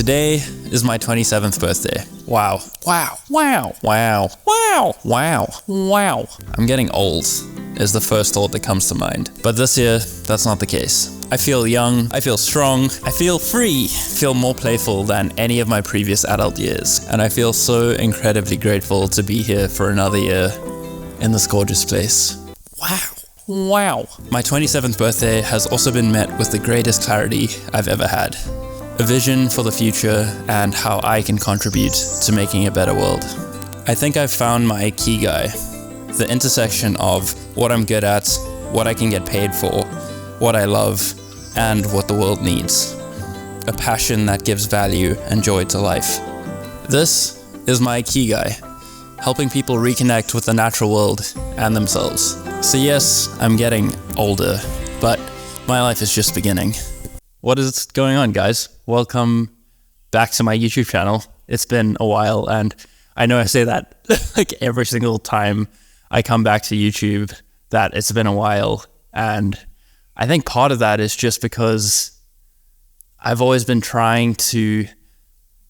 Today is my 27th birthday. Wow. Wow. Wow. Wow. Wow. Wow. Wow. I'm getting old is the first thought that comes to mind. But this year, that's not the case. I feel young, I feel strong, I feel free, I feel more playful than any of my previous adult years. And I feel so incredibly grateful to be here for another year in this gorgeous place. Wow. Wow. My 27th birthday has also been met with the greatest clarity I've ever had. A vision for the future and how I can contribute to making a better world. I think I've found my ikigai, the intersection of what I'm good at, what I can get paid for, what I love, and what the world needs. A passion that gives value and joy to life. This is my ikigai, helping people reconnect with the natural world and themselves. So yes, I'm getting older, but my life is just beginning. What is going on, guys? Welcome back to my YouTube channel. It's been a while, and I know I say that like every single time I come back to YouTube, that it's been a while. And I think part of that is just because I've always been trying to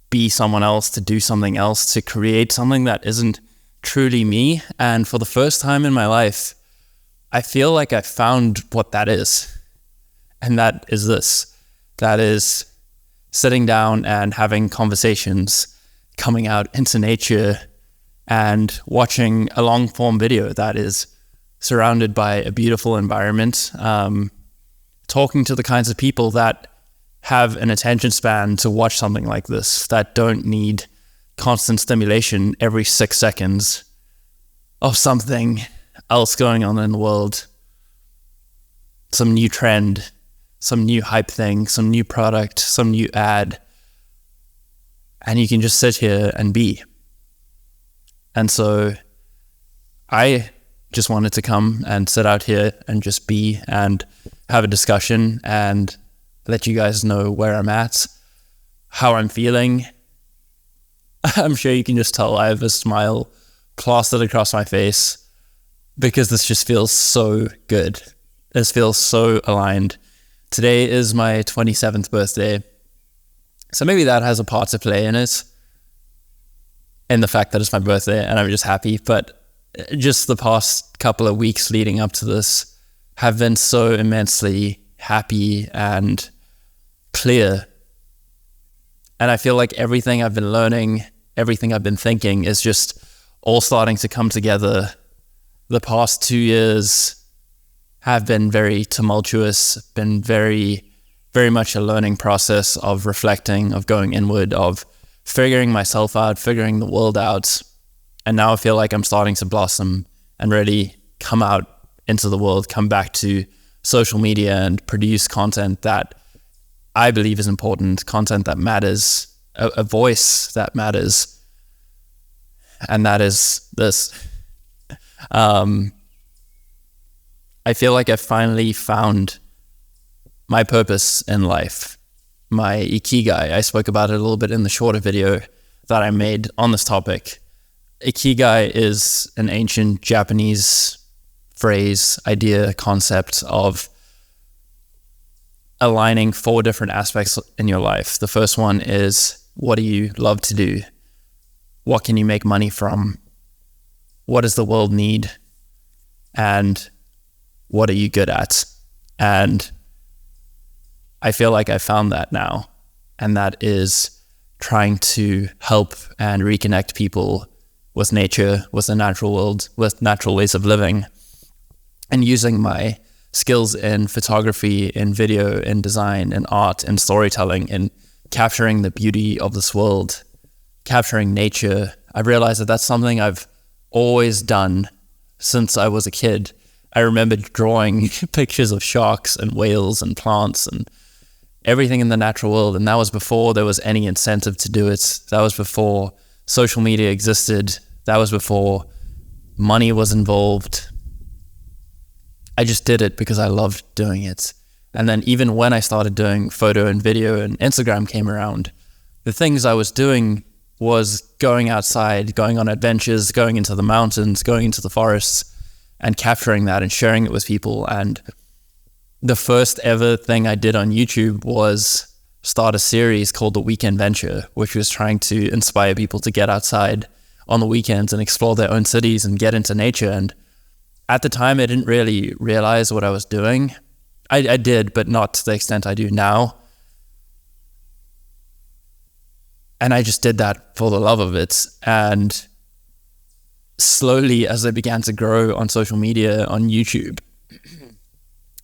be someone else, to do something else, to create something that isn't truly me. And for the first time in my life, I feel like I found what that is. And that is this. That is sitting down and having conversations, coming out into nature and watching a long form video that is surrounded by a beautiful environment, talking to the kinds of people that have an attention span to watch something like this, that don't need constant stimulation every 6 seconds of something else going on in the world, some new trend, some new hype thing, some new product, some new ad, and you can just sit here and be. And so I just wanted to come and sit out here and just be and have a discussion and let you guys know where I'm at, how I'm feeling. I'm sure you can just tell I have a smile plastered across my face because this just feels so good. This feels so aligned. Today is my 27th birthday, so maybe that has a part to play in it, in the fact that it's my birthday and I'm just happy. But just the past couple of weeks leading up to this have been so immensely happy and clear. And I feel like everything I've been learning, everything I've been thinking is just all starting to come together. The past 2 years have been very tumultuous, been very, very much a learning process of reflecting, of going inward, of figuring myself out, figuring the world out. And now I feel like I'm starting to blossom and really come out into the world, come back to social media and produce content that I believe is important, content that matters, a voice that matters. And that is this. I feel like I finally found my purpose in life, my ikigai. I spoke about it a little bit in the shorter video that I made on this topic. Ikigai is an ancient Japanese phrase, idea, concept of aligning 4 different aspects in your life. The first one is, what do you love to do? What can you make money from? What does the world need? And what are you good at? And I feel like I found that now. And that is trying to help and reconnect people with nature, with the natural world, with natural ways of living, and using my skills in photography, in video, in design, in art, in storytelling, in capturing the beauty of this world, capturing nature. I realized that that's something I've always done since I was a kid. I remember drawing pictures of sharks and whales and plants and everything in the natural world. And that was before there was any incentive to do it. That was before social media existed. That was before money was involved. I just did it because I loved doing it. And then even when I started doing photo and video and Instagram came around, the things I was doing was going outside, going on adventures, going into the mountains, going into the forests, and capturing that and sharing it with people. And the first ever thing I did on YouTube was start a series called The Weekend Venture, which was trying to inspire people to get outside on the weekends and explore their own cities and get into nature. And at the time, I didn't really realize what I was doing. I did, but not to the extent I do now. And I just did that for the love of it. And slowly, as I began to grow on social media, on YouTube,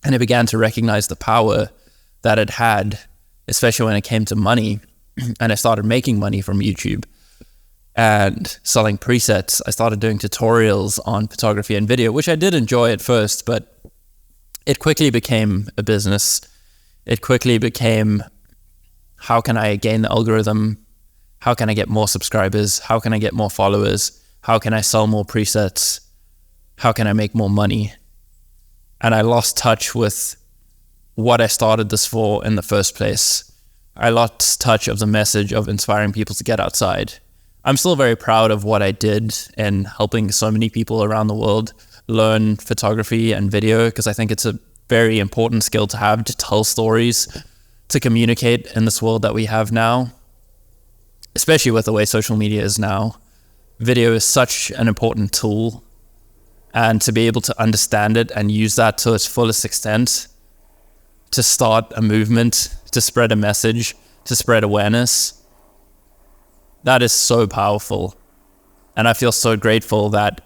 and I began to recognize the power that it had, especially when it came to money, and I started making money from YouTube and selling presets. I started doing tutorials on photography and video, which I did enjoy at first, but it quickly became a business. It quickly became, how can I gain the algorithm? How can I get more subscribers? How can I get more followers? How can I sell more presets? How can I make more money? And I lost touch with what I started this for in the first place. I lost touch of the message of inspiring people to get outside. I'm still very proud of what I did in helping so many people around the world learn photography and video, because I think it's a very important skill to have, to tell stories, to communicate in this world that we have now, especially with the way social media is now. Video is such an important tool, and to be able to understand it and use that to its fullest extent, to start a movement, to spread a message, to spread awareness, that is so powerful. And I feel so grateful that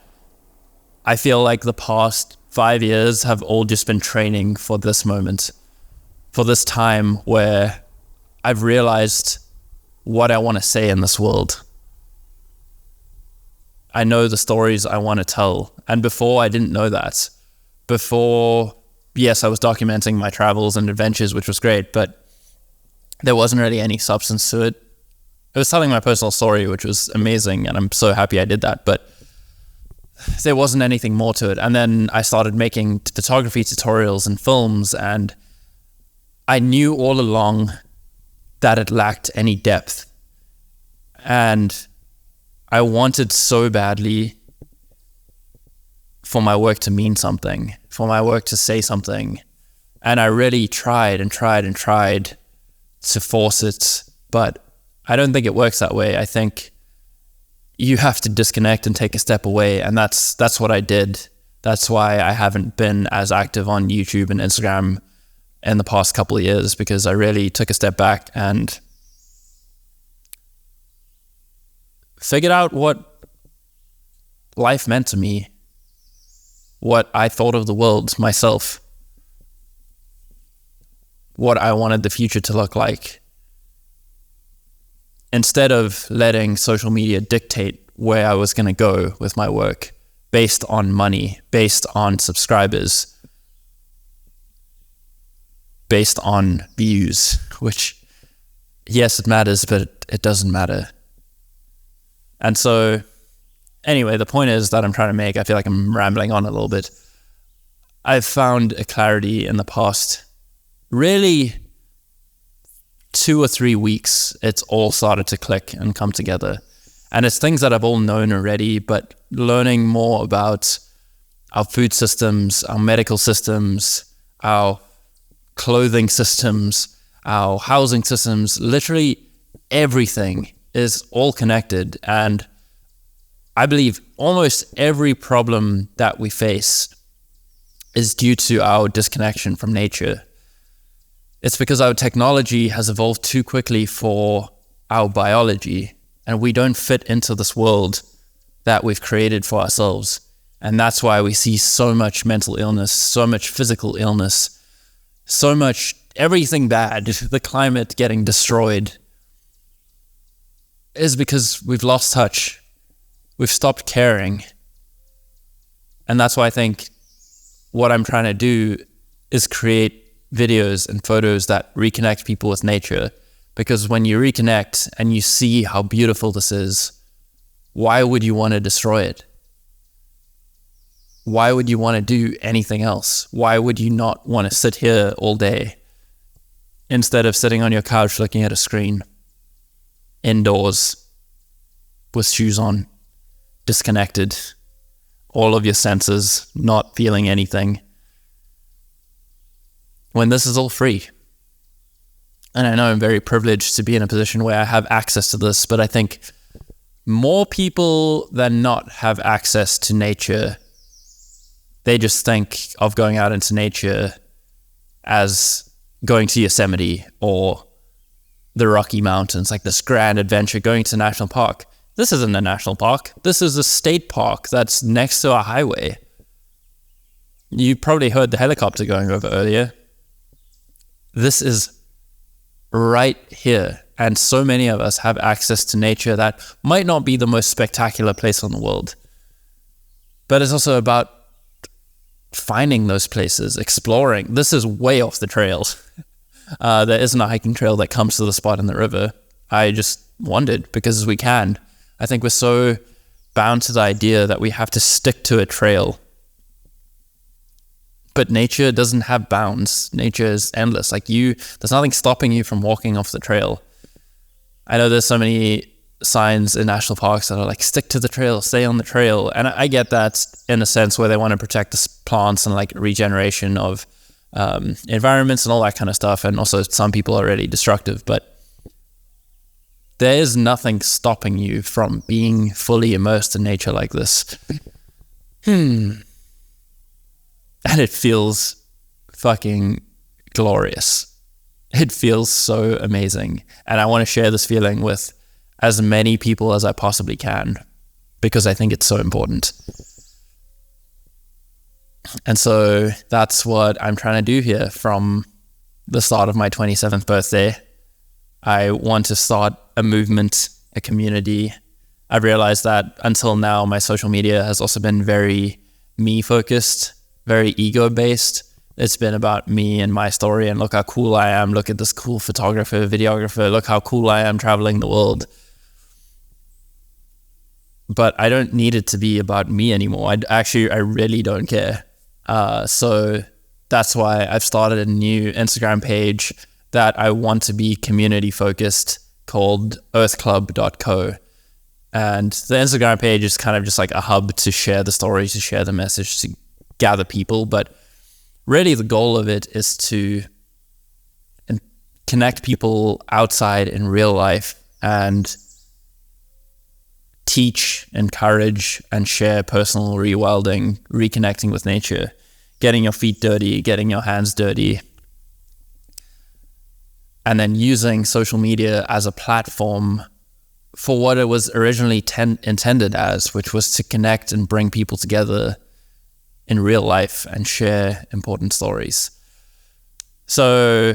I feel like the past 5 years have all just been training for this moment, for this time where I've realized what I want to say in this world. I know the stories I want to tell. And before, I didn't know that. Before, yes, I was documenting my travels and adventures, which was great, but there wasn't really any substance to it. I was telling my personal story, which was amazing, and I'm so happy I did that, but there wasn't anything more to it. And then I started making photography tutorials and films, and I knew all along that it lacked any depth. And I wanted so badly for my work to mean something, for my work to say something. And I really tried and tried and tried to force it, but I don't think it works that way. I think you have to disconnect and take a step away, and that's what I did. That's why I haven't been as active on YouTube and Instagram in the past couple of years, because I really took a step back and figured out what life meant to me, what I thought of the world myself, what I wanted the future to look like. Instead of letting social media dictate where I was going to go with my work based on money, based on subscribers, based on views, which, yes, it matters, but it doesn't matter. And so, anyway, the point is that I'm trying to make, I feel like I'm rambling on a little bit. I've found a clarity in the past, really 2 or 3 weeks, it's all started to click and come together. And it's things that I've all known already, but learning more about our food systems, our medical systems, our clothing systems, our housing systems, literally everything is all connected. And I believe almost every problem that we face is due to our disconnection from nature. It's because our technology has evolved too quickly for our biology, and we don't fit into this world that we've created for ourselves. And that's why we see so much mental illness, so much physical illness, so much everything bad, the climate getting destroyed, is because we've lost touch. We've stopped caring. And that's why I think what I'm trying to do is create videos and photos that reconnect people with nature. Because when you reconnect and you see how beautiful this is, why would you want to destroy it? Why would you want to do anything else? Why would you not want to sit here all day instead of sitting on your couch looking at a screen, indoors, with shoes on, disconnected, all of your senses, not feeling anything, when this is all free? And I know I'm very privileged to be in a position where I have access to this, but I think more people than not have access to nature. They just think of going out into nature as going to Yosemite or the Rocky Mountains, like this grand adventure, going to a national park. This isn't a national park. This is a state park that's next to a highway. You probably heard the helicopter going over earlier. This is right here. And so many of us have access to nature that might not be the most spectacular place in the world. But it's also about finding those places, exploring. This is way off the trails. There isn't a hiking trail that comes to the spot in the river. I just wondered, because we can. I think we're so bound to the idea that we have to stick to a trail. But nature doesn't have bounds. Nature is endless. There's nothing stopping you from walking off the trail. I know there's so many signs in national parks that are like, stick to the trail, stay on the trail. And I get that in a sense where they want to protect the plants and like regeneration of environments and all that kind of stuff. And also some people are really destructive, but there is nothing stopping you from being fully immersed in nature like this. And it feels fucking glorious. It feels so amazing. And I want to share this feeling with as many people as I possibly can, because I think it's so important. And so that's what I'm trying to do here from the start of my 27th birthday. I want to start a movement, a community. I've realized that until now, my social media has also been very me-focused, very ego-based. It's been about me and my story and look how cool I am. Look at this cool photographer, videographer. Look how cool I am traveling the world. But I don't need it to be about me anymore. I really don't care. So that's why I've started a new Instagram page that I want to be community focused called earthclub.co. And the Instagram page is kind of just like a hub to share the stories, to share the message, to gather people. But really the goal of it is to connect people outside in real life and teach, encourage, and share personal rewilding, reconnecting with nature, getting your feet dirty, getting your hands dirty, and then using social media as a platform for what it was originally intended as, which was to connect and bring people together in real life and share important stories. So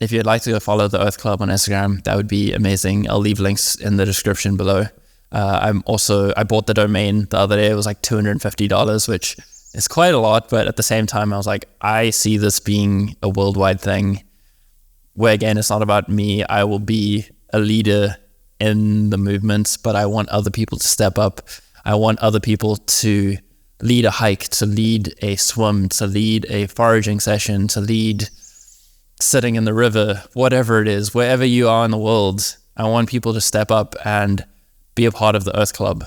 if you'd like to go follow the Earth Club on Instagram, that would be amazing. I'll leave links in the description below. I bought the domain the other day. It was like $250, which is quite a lot, but at the same time, I was like, I see this being a worldwide thing where, again, it's not about me. I will be a leader in the movement, but I want other people to step up. I want other people to lead a hike, to lead a swim, to lead a foraging session, to lead sitting in the river, whatever it is, wherever you are in the world. I want people to step up and be a part of the Earth Club.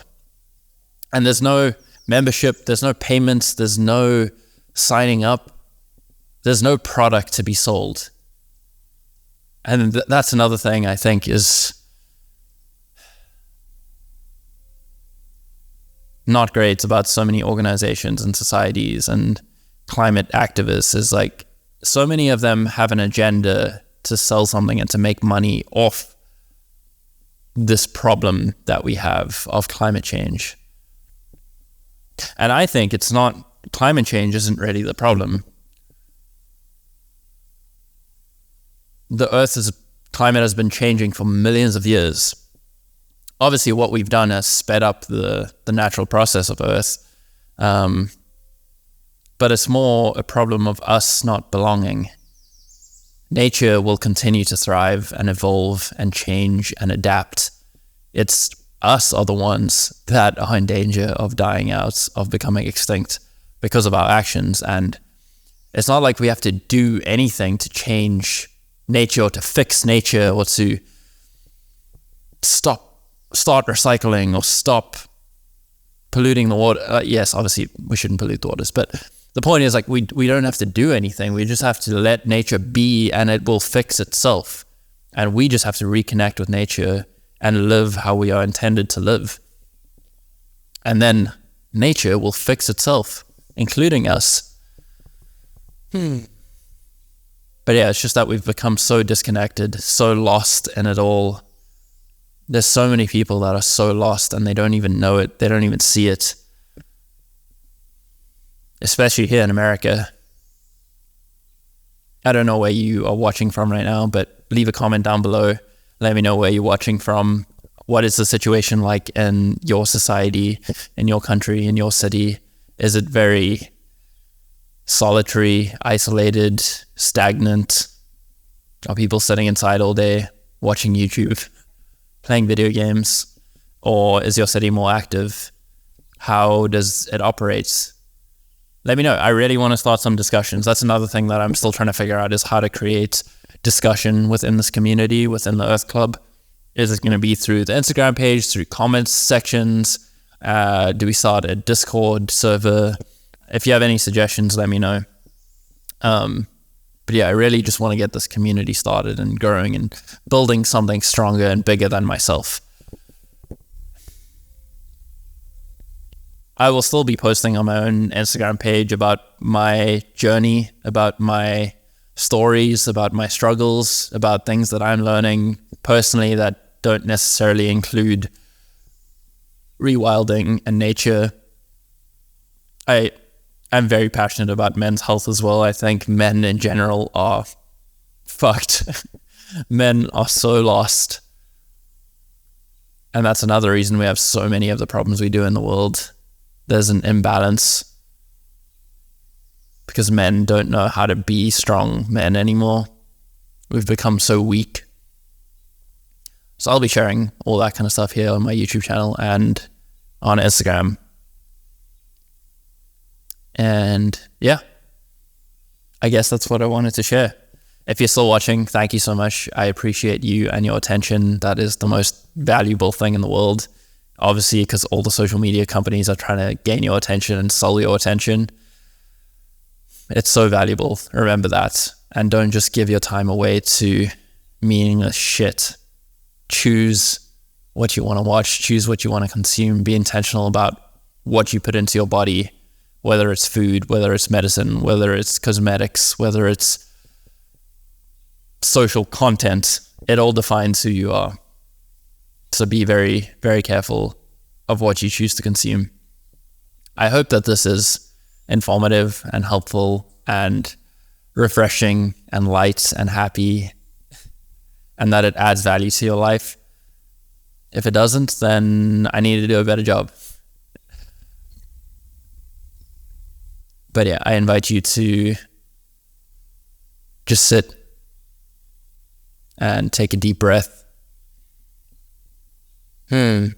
And there's no membership, there's no payments, there's no signing up, there's no product to be sold. And that's another thing I think is not great about so many organizations and societies and climate activists, is like so many of them have an agenda to sell something and to make money off this problem that we have of climate change. And I think it's not, climate change isn't really the problem. The Earth's climate has been changing for millions of years. Obviously, what we've done has sped up the natural process of Earth. But it's more a problem of us not belonging. Nature will continue to thrive and evolve and change and adapt. It's us are the ones that are in danger of dying out, of becoming extinct because of our actions. And it's not like we have to do anything to change nature or to fix nature or to start recycling or stop polluting the water. Yes, obviously we shouldn't pollute the waters, but The point is, like, we don't have to do anything. We just have to let nature be, and it will fix itself. And we just have to reconnect with nature and live how we are intended to live. And then nature will fix itself, including us. But yeah, it's just that we've become so disconnected, so lost in it all. There's so many people that are so lost and they don't even know it. They don't even see it. Especially here in America. I don't know where you are watching from right now, but leave a comment down below. Let me know where you're watching from. What is the situation like in your society, in your country, in your city? Is it very solitary, isolated, stagnant? Are people sitting inside all day watching YouTube, playing video games? Or is your city more active? How does it operate? Let me know. I really want to start some discussions. That's another thing that I'm still trying to figure out, is how to create discussion within this community, within the Earth Club. Is it going to be through the Instagram page, through comments sections? Do we start a Discord server? If you have any suggestions, let me know. But yeah, I really just want to get this community started and growing and building something stronger and bigger than myself. I will still be posting on my own Instagram page about my journey, about my stories, about my struggles, about things that I'm learning personally that don't necessarily include rewilding and nature. I'm very passionate about men's health as well. I think men in general are fucked. Men are so lost. And that's another reason we have so many of the problems we do in the world. There's an imbalance because men don't know how to be strong men anymore. We've become so weak. So I'll be sharing all that kind of stuff here on my YouTube channel and on Instagram. And yeah, I guess that's what I wanted to share. If you're still watching, thank you so much. I appreciate you and your attention. That is the most valuable thing in the world. Obviously, because all the social media companies are trying to gain your attention and sell your attention. It's so valuable. Remember that. And don't just give your time away to meaningless shit. Choose what you want to watch. Choose what you want to consume. Be intentional about what you put into your body, whether it's food, whether it's medicine, whether it's cosmetics, whether it's social content. It all defines who you are. So be very, very careful of what you choose to consume. I hope that this is informative and helpful and refreshing and light and happy, and that it adds value to your life. If it doesn't, then I need to do a better job. But yeah, I invite you to just sit and take a deep breath. And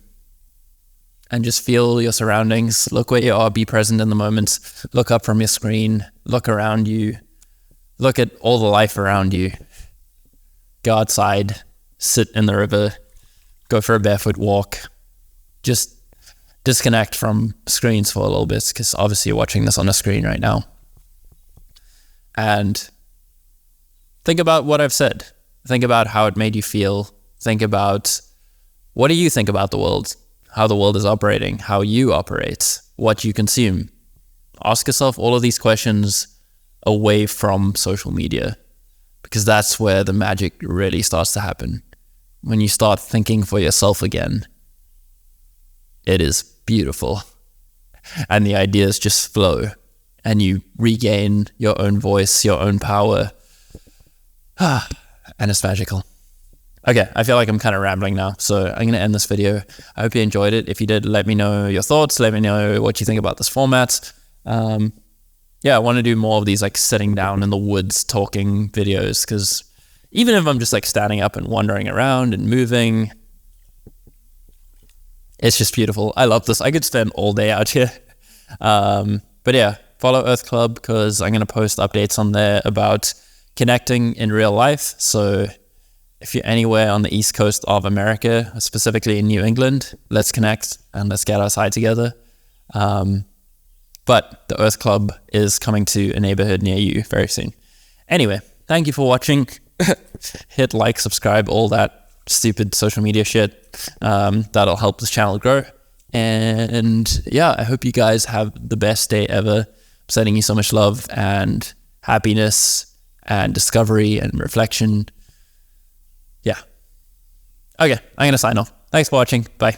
just feel your surroundings. Look where you are. Be present in the moment. Look up from your screen. Look around you. Look at all the life around you. Go outside. Sit in the river. Go for a barefoot walk. Just disconnect from screens for a little bit, because obviously you're watching this on a screen right now. And think about what I've said. Think about how it made you feel. Think about, what do you think about the world? How the world is operating? How you operate? What you consume? Ask yourself all of these questions away from social media, because that's where the magic really starts to happen. When you start thinking for yourself again, it is beautiful. And the ideas just flow, and you regain your own voice, your own power. And it's magical. Okay, I feel like I'm kind of rambling now, so I'm going to end this video. I hope you enjoyed it. If you did, let me know your thoughts. Let me know what you think about this format. Yeah, I want to do more of these like sitting down in the woods talking videos, because even if I'm just like standing up and wandering around and moving, it's just beautiful. I love this. I could spend all day out here. But yeah, follow Earth Club, because I'm going to post updates on there about connecting in real life. So if you're anywhere on the East Coast of America, specifically in New England, let's connect and let's get outside together. but the Earth Club is coming to a neighborhood near you very soon. Anyway, thank you for watching. Hit like, subscribe, all that stupid social media shit. That'll help this channel grow. And yeah, I hope you guys have the best day ever. I'm sending you so much love and happiness and discovery and reflection. Yeah. Okay, I'm going to sign off. Thanks for watching. Bye.